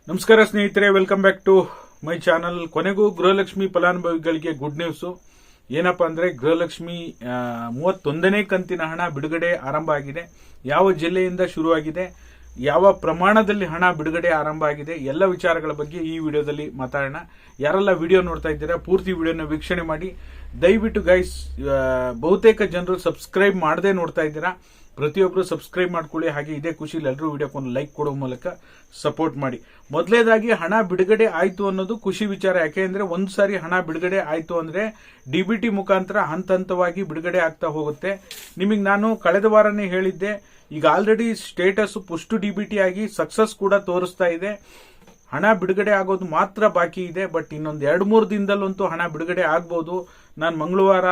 ನಮಸ್ಕಾರ ಸ್ನೇಹಿತರೆ, welcome back to my channel. ಕೊನೆಗೂ ಗೃಹಲಕ್ಷ್ಮಿ ಫಲಾನುಭವಿಗಳಿಗೆ ಗುಡ್ ನ್ಯೂಸ್. ಏನಪ್ಪಾ ಅಂದ್ರೆ ಗೃಹಲಕ್ಷ್ಮಿ 31ನೇ ಕಂತಿನ ಹಣ ಬಿಡುಗಡೆ ಆರಂಭ ಆಗಿದೆ. ಯಾವ ಜಿಲ್ಲೆಯಿಂದ ಶುರುವಾಗಿದೆ, ಯಾವ ಪ್ರಮಾಣದಲ್ಲಿ ಹಣ ಬಿಡುಗಡೆ ಆರಂಭ ಆಗಿದೆ, ಎಲ್ಲ ವಿಚಾರಗಳ ಬಗ್ಗೆ ಈ ವಿಡಿಯೋದಲ್ಲಿ ಮಾತಾಡೋಣ. ಯಾರೆಲ್ಲ ವಿಡಿಯೋ ನೋಡ್ತಾ ಇದ್ದೀರಾ ಪೂರ್ತಿ ವಿಡಿಯೋನ ವೀಕ್ಷಣೆ ಮಾಡಿ. ದಯವಿಟ್ಟು ಗೈಸ್, ಬಹುತೇಕ ಜನರು ಸಬ್ಸ್ಕ್ರೈಬ್ ಮಾಡದೆ ನೋಡ್ತಾ ಇದ್ದೀರಾ. ಪ್ರತಿಯೊಬ್ಬರು ಸಬ್ಸ್ಕ್ರೈಬ್ ಮಾಡ್ಕೊಳ್ಳಿ. ಹಾಗೆ ಇದೇ ಖುಷಿಲಿ ಎಲ್ಲರೂ ವಿಡಿಯೋಕ್ಕೊಂದು ಲೈಕ್ ಕೊಡೋ ಮೂಲಕ ಸಪೋರ್ಟ್ ಮಾಡಿ. ಮೊದಲೇದಾಗಿ ಹಣ ಬಿಡುಗಡೆ ಆಯ್ತು ಅನ್ನೋದು ಖುಷಿ ವಿಚಾರ. ಯಾಕೆಂದ್ರೆ ಒಂದು ಸಾರಿ ಹಣ ಬಿಡುಗಡೆ ಆಯ್ತು ಅಂದ್ರೆ ಡಿಬಿಟಿ ಮುಖಾಂತರ ಹಂತ ಹಂತವಾಗಿ ಬಿಡುಗಡೆ ಆಗ್ತಾ ಹೋಗುತ್ತೆ. ನಿಮಗೆ ನಾನು ಕಳೆದ ವಾರನೇ ಹೇಳಿದ್ದೆ, ಈಗ ಆಲ್ರೆಡಿ ಸ್ಟೇಟಸ್ ಪುಷ್ಟು ಡಿಬಿಟಿ ಆಗಿ ಸಕ್ಸಸ್ ಕೂಡ ತೋರಿಸ್ತಾ ಇದೆ. ಹಣ ಬಿಡುಗಡೆ ಆಗೋದು ಮಾತ್ರ ಬಾಕಿ ಇದೆ. ಬಟ್ ಇನ್ನೊಂದು 2-3 ದಿನದಲ್ಲಂತೂ ಹಣ ಬಿಡುಗಡೆ ಆಗ್ಬೋದು. ನಾನು ಮಂಗಳವಾರ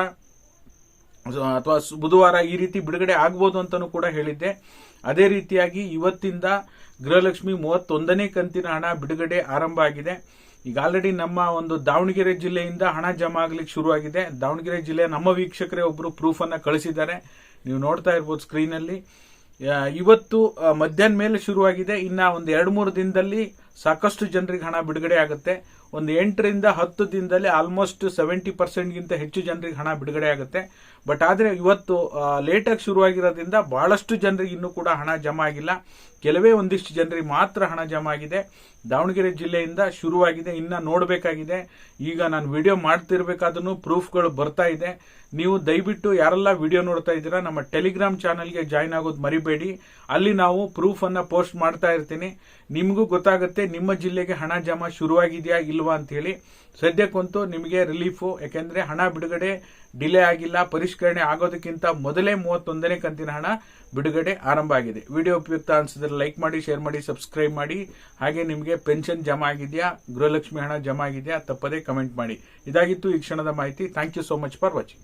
ಅಥವಾ ಬುಧವಾರ ಈ ರೀತಿ ಬಿಡುಗಡೆ ಆಗ್ಬೋದು ಅಂತಾನೂ ಕೂಡ ಹೇಳಿದ್ದೆ. ಅದೇ ರೀತಿಯಾಗಿ ಇವತ್ತಿಂದ ಗೃಹಲಕ್ಷ್ಮಿ 31ನೇ ಕಂತಿನ ಹಣ ಬಿಡುಗಡೆ ಆರಂಭ ಆಗಿದೆ. ಈಗ ಆಲ್ರೆಡಿ ನಮ್ಮ ಒಂದು ದಾವಣಗೆರೆ ಜಿಲ್ಲೆಯಿಂದ ಹಣ ಜಮಾ ಆಗ್ಲಿಕ್ಕೆ ಶುರುವಾಗಿದೆ. ದಾವಣಗೆರೆ ಜಿಲ್ಲೆಯ ನಮ್ಮ ವೀಕ್ಷಕರೇ ಒಬ್ರು ಪ್ರೂಫ್ ಅನ್ನ ಕಳಿಸಿದ್ದಾರೆ, ನೀವು ನೋಡ್ತಾ ಇರ್ಬೋದು ಸ್ಕ್ರೀನ್ ಅಲ್ಲಿ. ಇವತ್ತು ಮಧ್ಯಾಹ್ನ ಮೇಲೆ ಶುರುವಾಗಿದೆ. ಇನ್ನ ಒಂದು 2-3 ದಿನದಲ್ಲಿ ಸಾಕಷ್ಟು ಜನರಿಗೆ ಹಣ ಬಿಡುಗಡೆ ಆಗುತ್ತೆ. ಒಂದು 8ರಿಂದ 10 ದಿನದಲ್ಲಿ ಆಲ್ಮೋಸ್ಟ್ 70% ಗಿಂತ ಹೆಚ್ಚು ಜನರಿಗೆ ಹಣ ಬಿಡುಗಡೆ ಆಗುತ್ತೆ. ಬಟ್ ಆದ್ರೆ ಇವತ್ತು ಲೇಟಾಗಿ ಶುರುವಾಗಿರೋದ್ರಿಂದ ಬಹಳಷ್ಟು ಜನರಿಗೆ ಇನ್ನೂ ಕೂಡ ಹಣ ಜಮಾ ಆಗಿಲ್ಲ. ಕೆಲವೇ ಒಂದಿಷ್ಟು ಜನರಿಗೆ ಮಾತ್ರ ಹಣ ಜಮಾ ಆಗಿದೆ. ದಾವಣಗೆರೆ ಜಿಲ್ಲೆಯಿಂದ ಶುರುವಾಗಿದೆ, ಇನ್ನ ನೋಡಬೇಕಾಗಿದೆ. ಈಗ ನಾನು ವಿಡಿಯೋ ಮಾಡ್ತಿರ್ಬೇಕಾದ್ರೂ ಪ್ರೂಫ್ಗಳು ಬರ್ತಾ ಇದೆ. ನೀವು ದಯವಿಟ್ಟು ಯಾರೆಲ್ಲ ವಿಡಿಯೋ ನೋಡ್ತಾ ಇದ್ದೀರಾ ನಮ್ಮ ಟೆಲಿಗ್ರಾಮ್ ಚಾನಲ್ಗೆ ಜಾಯ್ನ್ ಆಗೋದು ಮರಿಬೇಡಿ. ಅಲ್ಲಿ ನಾವು ಪ್ರೂಫ್ ಅನ್ನ ಪೋಸ್ಟ್ ಮಾಡ್ತಾ ಇರ್ತೀನಿ. ನಿಮಗೂ ಗೊತ್ತಾಗುತ್ತೆ ನಿಮ್ಮ ಜಿಲ್ಲೆಗೆ ಹಣ ಜಮಾ ಶುರುವಾಗಿದೆಯಾ ಇಲ್ವಾ ಅಂತ ಹೇಳಿ. ಸದ್ಯಕ್ಕಂತೂ ನಿಮಗೆ ರಿಲೀಫು, ಯಾಕೆಂದ್ರೆ ಹಣ ಬಿಡುಗಡೆ ಡಿಲೇ ಆಗಿಲ್ಲ. ಪರಿಷ್ಕರಣೆ ಆಗೋದಕ್ಕಿಂತ ಮೊದಲೇ 31ನೇ ಕಂತಿನ ಹಣ ಬಿಡುಗಡೆ ಆರಂಭ ಆಗಿದೆ. ವಿಡಿಯೋ ಉಪಯುಕ್ತ ಅನಿಸಿದ್ರೆ ಲೈಕ್ ಮಾಡಿ, ಶೇರ್ ಮಾಡಿ, ಸಬ್ಸ್ಕ್ರೈಬ್ ಮಾಡಿ. ಹಾಗೆ ನಿಮಗೆ ಪೆನ್ಷನ್ ಜಮಾ ಆಗಿದೆಯಾ, ಗೃಹಲಕ್ಷ್ಮಿ ಹಣ ಜಮಾ ಆಗಿದೆಯಾ ತಪ್ಪದೇ ಕಮೆಂಟ್ ಮಾಡಿ. ಇದಾಗಿತ್ತು ಈ ಕ್ಷಣದ ಮಾಹಿತಿ. Thank you so much for watching.